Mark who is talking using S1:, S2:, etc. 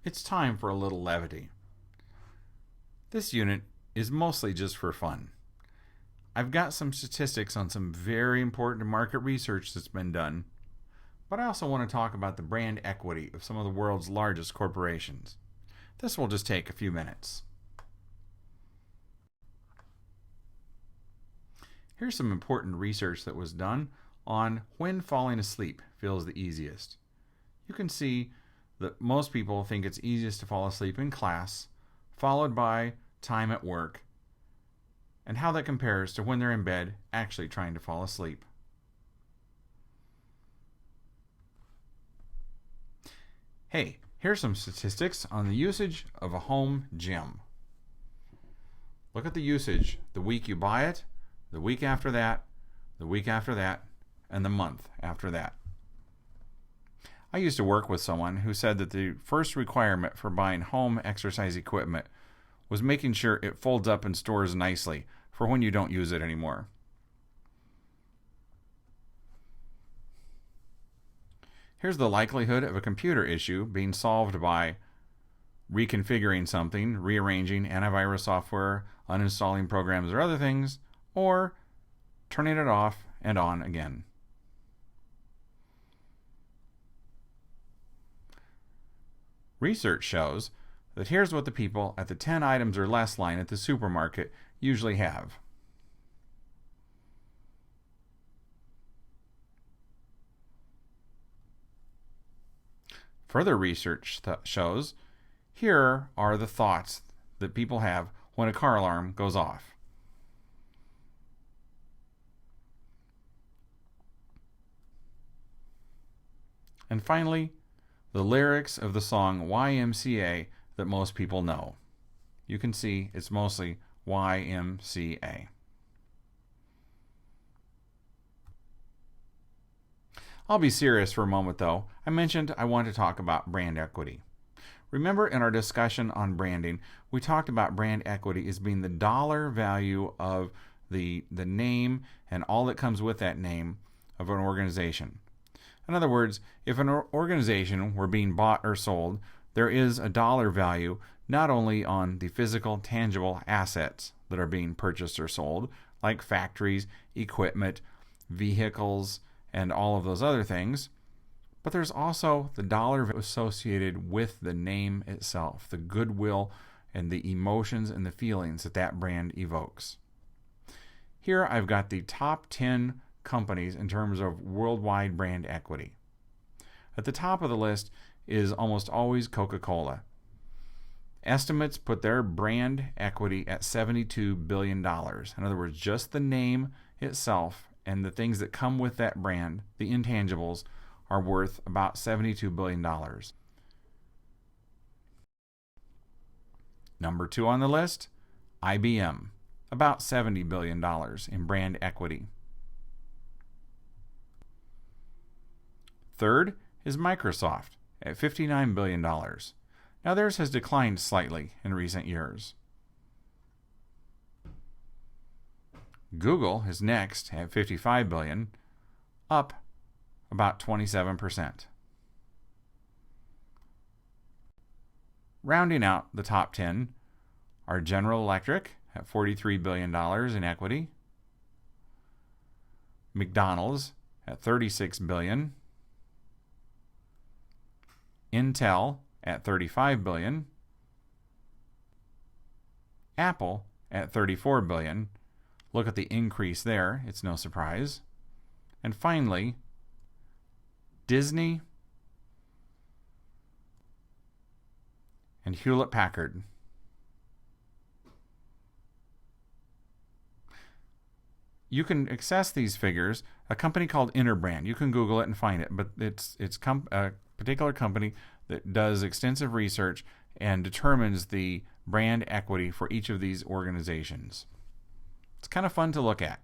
S1: It's time for a little levity. This unit is mostly just for fun. I've got some statistics on some very important market research that's been done, but I also want to talk about the brand equity of some of the world's largest corporations. This will just take a few minutes. Here's some important research that was done on when falling asleep feels the easiest. You can see that most people think it's easiest to fall asleep in class, followed by time at work, and how that compares to when they're in bed actually trying to fall asleep. Hey, here's some statistics on the usage of a home gym. Look at the usage the week you buy it, the week after that, the week after that, and the month after that. I used to work with someone who said that the first requirement for buying home exercise equipment was making sure it folds up and stores nicely for when you don't use it anymore. Here's the likelihood of a computer issue being solved by reconfiguring something, rearranging antivirus software, uninstalling programs or other things, or turning it off and on again. Research shows that here's what the people at the 10 items or less line at the supermarket usually have. Further research shows here are the thoughts that people have when a car alarm goes off. And finally, the lyrics of the song YMCA that most people know. You can see it's mostly YMCA. I'll be serious for a moment though. I mentioned I want to talk about brand equity. Remember in our discussion on branding, we talked about brand equity as being the dollar value of the name and all that comes with that name of an organization. In other words, if an organization were being bought or sold, there is a dollar value not only on the physical, tangible assets that are being purchased or sold, like factories, equipment, vehicles, and all of those other things, but there's also the dollar associated with the name itself, the goodwill and the emotions and the feelings that that brand evokes. Here I've got the top 10 companies in terms of worldwide brand equity. At the top of the list is almost always Coca-Cola. Estimates put their brand equity at $72 billion. In other words, just the name itself and the things that come with that brand, the intangibles, are worth about $72 billion. Number 2 on the list, IBM, about $70 billion in brand equity. Third is Microsoft at $59 billion. Now theirs has declined slightly in recent years. Google is next at $55 billion, up about 27%. Rounding out the top 10 are General Electric at $43 billion in equity, McDonald's at $36 billion, Intel at $35 billion, Apple at $34 billion. Look at the increase there, it's no surprise. And finally, Disney and Hewlett-Packard. You can access these figures. A company called Interbrand. You can Google it and find it, but it's a particular company that does extensive research and determines the brand equity for each of these organizations. It's kind of fun to look at.